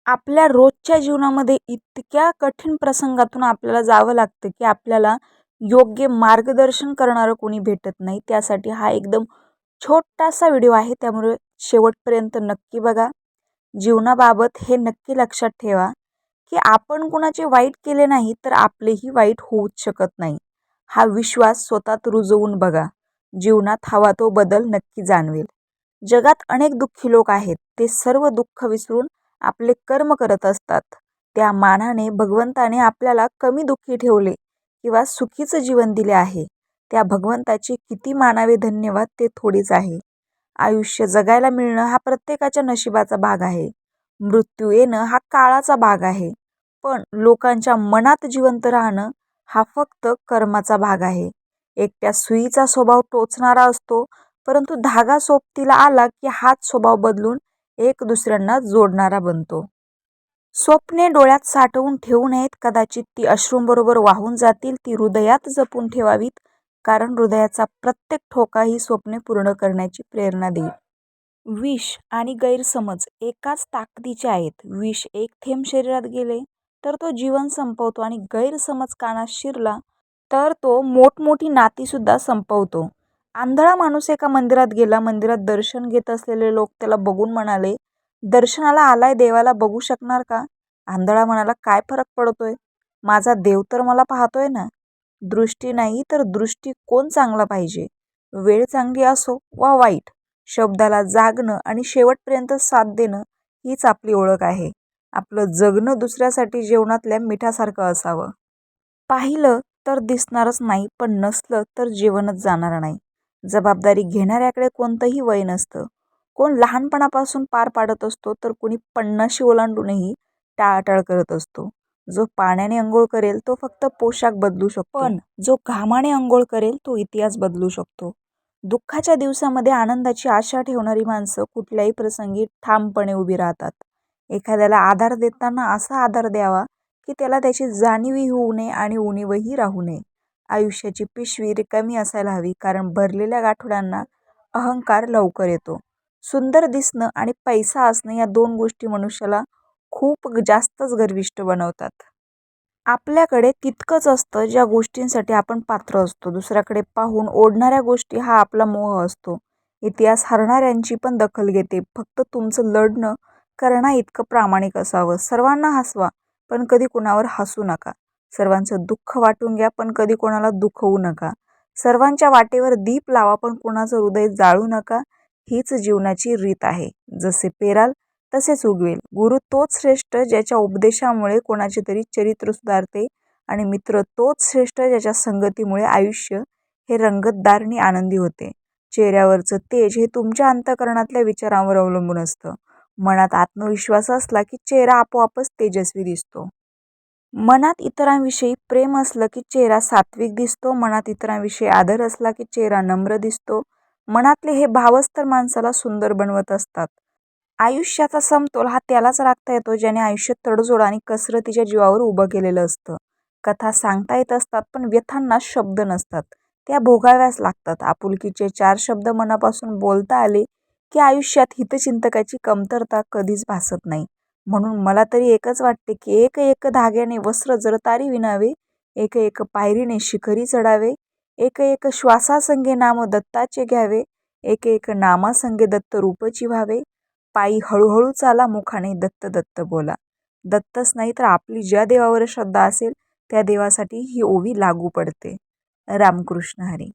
आपल्या रोजच्या जीवनामध्ये इतक्या कठीण प्रसंगातून आपल्याला जावं लागतं की आपल्याला योग्य मार्गदर्शन करणारं कोणी भेटत नाही. त्यासाठी हा एकदम छोटासा व्हिडिओ आहे, त्यामुळे शेवटपर्यंत नक्की बघा. जीवनाबाबत हे नक्की लक्षात ठेवा की आपण कुणाचे वाईट केले नाही तर आपलेही वाईट होऊच शकत नाही. हा विश्वास स्वतःत रुजवून बघा. जीवनात हवा तो बदल नक्की जाणवेल. जगात अनेक दुःखी लोक आहेत. ते सर्व दुःख विसरून आपले कर्म करत असतात. त्या मानाने भगवंताने आपल्याला कमी दुःखी ठेवले किंवा सुखीचं जीवन दिले आहे. त्या भगवंताचे किती मानावे धन्यवाद ते थोडीच आहे. आयुष्य जगायला मिळणं हा प्रत्येकाच्या नशिबाचा भाग आहे. मृत्यू येणं हा काळाचा भाग आहे. पण लोकांच्या मनात जिवंत राहणं हा फक्त कर्माचा भाग आहे. एकट्या सुईचा स्वभाव टोचणारा असतो, परंतु धागा सोबतीला आला की हाच स्वभाव बदलून एक दुसऱ्यांना जोडणारा बनतो. स्वप्ने डोळ्यात साठवून ठेवू नयेत. कदाचित ती अश्रूंबरोबर वाहून जातील. ती हृदयात जपून ठेवावीत, कारण हृदयाचा प्रत्येक ठोका ही स्वप्ने पूर्ण करण्याची प्रेरणा देईल. विष आणि गैरसमज एकाच ताकदीचे आहेत. विष एक थेंब शरीरात गेले तर तो जीवन संपवतो आणि गैरसमज कानात शिरला तर तो मोठमोठी नातीसुद्धा संपवतो. आंधळा माणूस एका मंदिरात गेला. मंदिरात दर्शन घेत असलेले लोक त्याला बघून म्हणाले, दर्शनाला आलाय, देवाला बघू शकणार का? आंधळा म्हणाला, काय फरक पडतोय? माझा देव तर मला पाहतोय ना. दृष्टी नाही तर दृष्टिकोन चांगला पाहिजे. वेळ चांगली असो वा वाईट, शब्दाला जागणं आणि शेवटपर्यंत साथ देणं हीच आपली ओळख आहे. आपलं जगणं दुसऱ्यासाठी जेवणातल्या मिठासारखं असावं. पाहिलं तर दिसणारच नाही, पण नसलं तर जेवणच जाणार नाही. जबाबदारी घेणाऱ्याकडे कोणतंही वय नसतं. कोण लहानपणापासून पार पाडत असतो तर कोणी 50शी ओलांडूनही टाळाटाळ करत असतो. जो पाण्याने अंघोळ करेल तो फक्त पोशाख बदलू शकतो, पण जो घामाने अंघोळ करेल तो इतिहास बदलू शकतो. दुःखाच्या दिवसामध्ये आनंदाची आशा ठेवणारी माणसं कुठल्याही प्रसंगी ठामपणे उभी राहतात. एखाद्याला आधार देताना असा आधार द्यावा की त्याला त्याची जाणीवही होऊ नये आणि उणीवही राहू नये. आयुष्याची पिशवी रिकामी असायला हवी, कारण भरलेल्या गाठोड्यांना अहंकार लवकर येतो. सुंदर दिसणं आणि पैसा असणं या दोन गोष्टी मनुष्याला खूप जास्तच गर्विष्ठ बनवतात. आपल्याकडे तितकंच असतं ज्या गोष्टींसाठी आपण पात्र असतो. दुसऱ्याकडे पाहून ओढणाऱ्या गोष्टी हा आपला मोह असतो. इतिहास हरणाऱ्यांची पण दखल घेते. फक्त तुमचं लढणं करणं इतकं प्रामाणिक असावं. सर्वांना हसवा, पण कधी कोणावर हसू नका. सर्वांचं दुःख वाटून घ्या, पण कधी कोणाला दुखवू नका. सर्वांच्या वाटेवर दीप लावा, पण कोणाचं हृदय जाळू नका. हीच जीवनाची रीत आहे. जसे पेराल तसेच उगवेल. गुरु तोच श्रेष्ठ ज्याच्या उपदेशामुळे कोणाचे तरी चरित्र सुधारते, आणि मित्र तोच श्रेष्ठ ज्याच्या संगतीमुळे आयुष्य हे रंगतदार आणि आनंदी होते. चेहऱ्यावरचं तेज हे तुमच्या अंतःकरणातल्या विचारांवर अवलंबून असतं. मनात आत्मविश्वास असला की चेहरा आपोआपच तेजस्वी दिसतो. मनात इतरांविषयी प्रेम असलं की चेहरा सात्विक दिसतो. मनात इतरांविषयी आदर असला की चेहरा नम्र दिसतो. मनातले हे भावच तर माणसाला सुंदर बनवत असतात. आयुष्याचा समतोल हा त्यालाच राखता येतो ज्याने आयुष्य तडजोड आणि कसरतीच्या जीवावर उभं केलेलं असतं. कथा सांगता येत असतात, पण व्यथांना शब्द नसतात. त्या भोगाव्याच लागतात. आपुलकीचे 4 शब्द मनापासून बोलता आले की आयुष्यात हितचिंतकाची कमतरता कधीच भासत नाही. म्हणून मला तरी एकच वाटते की एक एक धाग्याने वस्त्र जरतारी विणावे, एक एक पायरीने शिखरी चढावे, एक एक श्वासासंगे नाम दत्ताचे घ्यावे, एक एक नामासंगे दत्त रूपची व्हावे. पायी हळूहळू चाला, मुखाने दत्त दत्त बोला. दत्तच नाही तर आपली ज्या देवावर श्रद्धा असेल त्या देवासाठी ही ओवी लागू पडते. रामकृष्ण हरी.